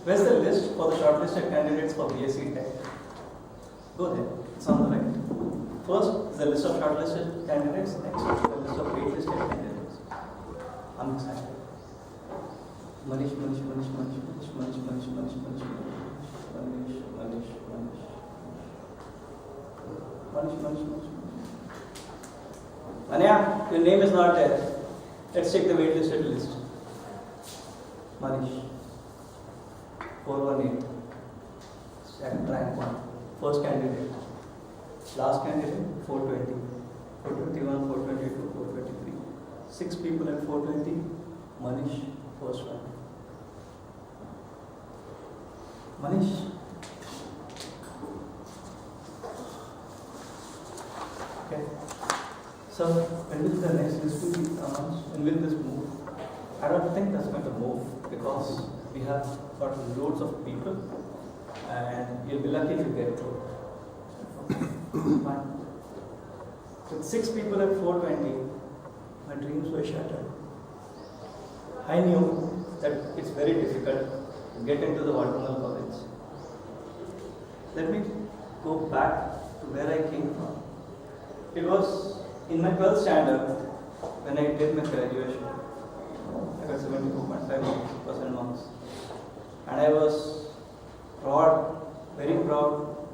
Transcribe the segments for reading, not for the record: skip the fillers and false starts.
Where's the list for the shortlisted candidates for BSc Tech? Go there, it's on the right. First is the list of shortlisted candidates, next is the list of waitlisted candidates. I'm excited. Manish. Anya, your name is not there. Let's check the waitlisted list. Manish, 418, second rank 1, first candidate, last candidate 420, 421, 422, 423, 6 people at 420, Manish, first rank. Manish. Okay. So, when will the next list be announced? When will this move? I don't think that's going to move because we have got loads of people and you'll be lucky if you get through. Fine. With 6 people at 420, my dreams were shattered. I knew that it's very difficult to get into the Watermelon College. Let me go back to where I came from. It was in my 12th standard when I did my graduation. I got 74.5% marks. And I was proud, very proud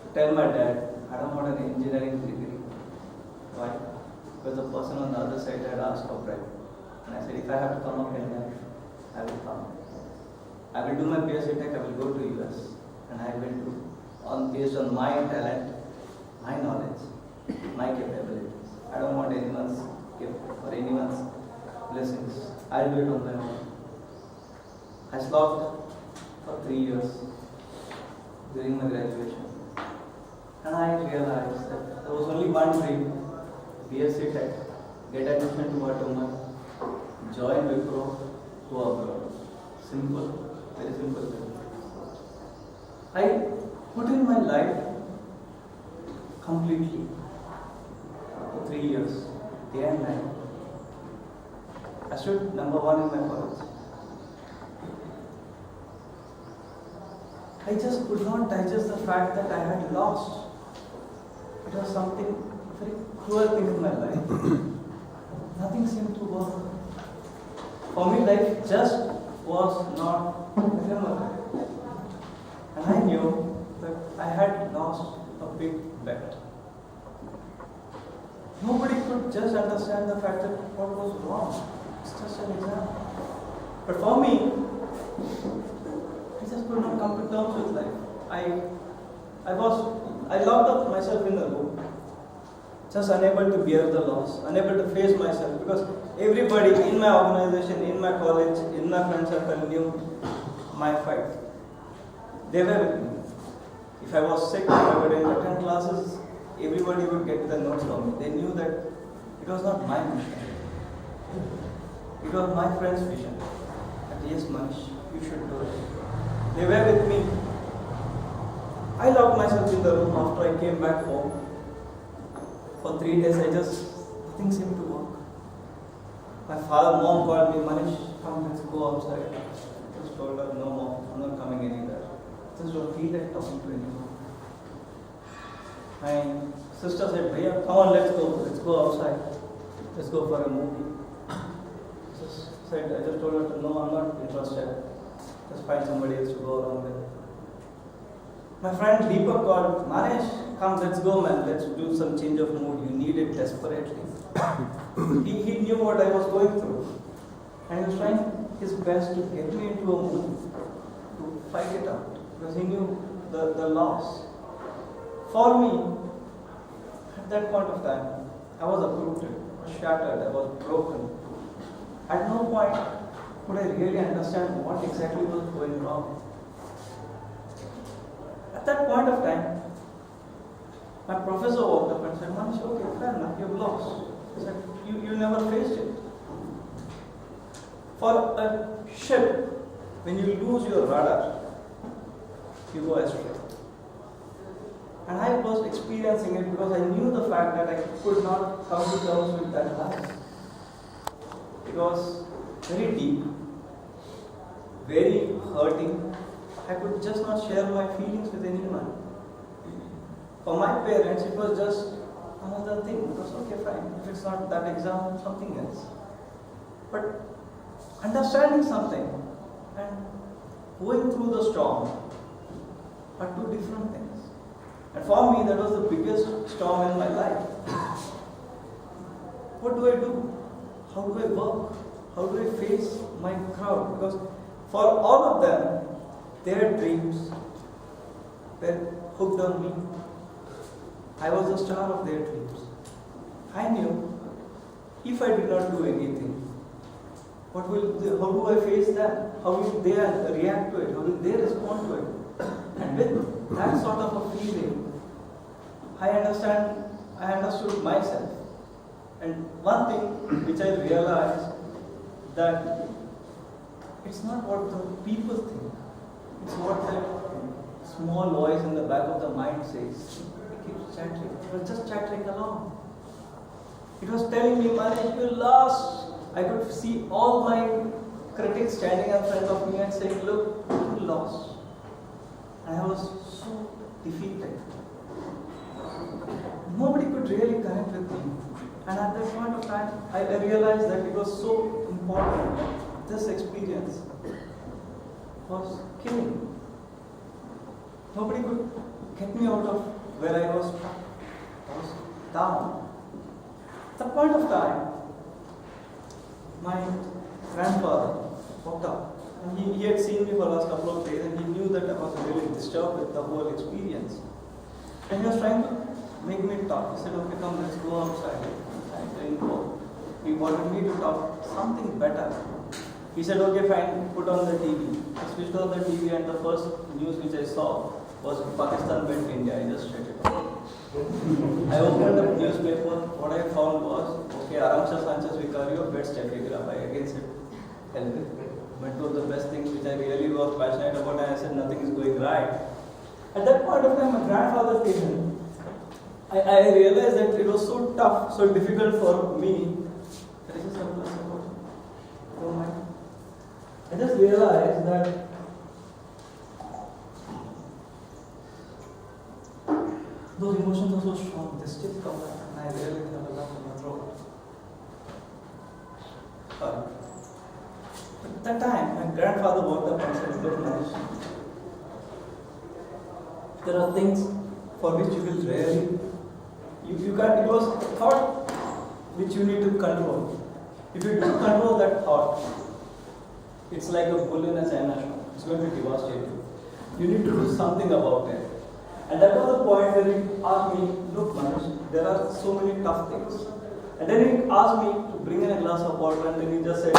to tell my dad, I don't want an engineering degree. Why? Because the person on the other side had asked for bread. And I said, if I have to come up in life, I will come. I will do my BSc Tech, I will go to US. And I will do, based on my talent, my knowledge, my capabilities. I don't want anyone's gift or anyone's blessings. I'll do it on my own. I slogged for 3 years during my graduation. And I realized that there was only one dream, BSc Tech, get admission to Watermelon, join Wipro, go abroad. Simple, very simple. I put in my life completely for 3 years, day and night. I stood number 1 in my college. I just could not digest the fact that I had lost. It was something very cruel thing in my life. Nothing seemed to work. For me, life just was not ephemeral. And I knew that I had lost a big bet. Nobody could just understand the fact that what was wrong. It's just an exam. But for me, I just could not come to terms with life. I locked up myself in a room, just unable to bear the loss, unable to face myself, because everybody in my organization, in my college, in my friend circle knew my fight. They were with me. If I was sick, if I would attend classes, everybody would get the notes from me. They knew that it was not my mission. It was my friend's vision. That yes, Manish, you should do it. They were with me. I locked myself in the room after I came back home. For 3 days, nothing seemed to work. My mom called me, Manish, come, let's go outside. I just told her, no mom, I'm not coming anywhere. I just don't feel like talking to anyone. My sister said, Bhaiya, come on, let's go outside. Let's go for a movie. I just told her, no, I'm not interested. Just find somebody else to go around with. My friend Deepak called, Manish, come, let's go, man. Let's do some change of mood. You need it desperately. he knew what I was going through. And he was trying his best to get me into a mood to fight it out. Because he knew the loss. For me, at that point of time, I was uprooted, shattered, I was broken. At no point could I really understand what exactly was going wrong. At that point of time, my professor walked up and said, Manish, okay, fair enough, you've lost. He said, you never faced it. For a ship, when you lose your rudder, you go astray. And I was experiencing it because I knew the fact that I could not come to terms with that loss. It was very deep, very hurting. I could just not share my feelings with anyone. For my parents, it was just another thing. It was okay, fine. If it's not that exam, something else. But understanding something and going through the storm are two different things. And for me, that was the biggest storm in my life. What do I do? How do I work? How do I face my crowd? Because for all of them, their dreams were hooked on me. I was the star of their dreams. I knew if I did not do anything, how do I face them? How will they react to it? How will they respond to it? And with that sort of a feeling, I understood myself. And one thing which I realized, that it's not what the people think, it's what that small voice in the back of the mind says. It keeps chattering. It was just chattering along. It was telling me, Manish, you lost. I could see all my critics standing in front of me and saying, look, you lost. And I was so defeated. Nobody could really connect with me. And at that point of time, I realized that it was so important. This experience was killing. Nobody could get me out of where I was stuck. I was down. At the point of time, my grandfather walked up. And he had seen me for the last couple of days, and he knew that I was really disturbed with the whole experience. And he was trying to make me talk. He said, okay, come, let's go outside. I didn't go. He wanted me to talk something better. He said, okay, fine, put on the TV. I switched on the TV, and the first news which I saw was Pakistan went India. I just shut it off. I opened the newspaper. What I found was, okay, Aramsha Sanchez Vicario bets telegraph. I again said, hell with it. Went to the best things which I really was passionate about, and I said nothing is going right. At that point of time, my grandfather came in. I realized that it was so tough, so difficult for me. I just have to support. Don't mind. I just realized that those emotions are so strong, they still come back, and I really have a lump in my throat. At that time, my grandfather walked up and said, look, Manish, there are things for which you will rarely, you can't, it was a thought which you need to control. If you don't control that thought, it's like a bull in a china shop. It's going to devastate you. You need to do something about it. And that was the point where he asked me, look, Manish, there are so many tough things. And then he asked me to bring in a glass of water, and then he just said,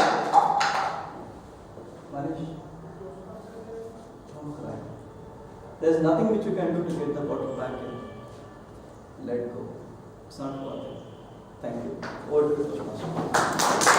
Manish, don't cry. There's nothing which you can do to get the bottle back in. Let go. It's not worth it. Thank you. Over to you, Toastmasters.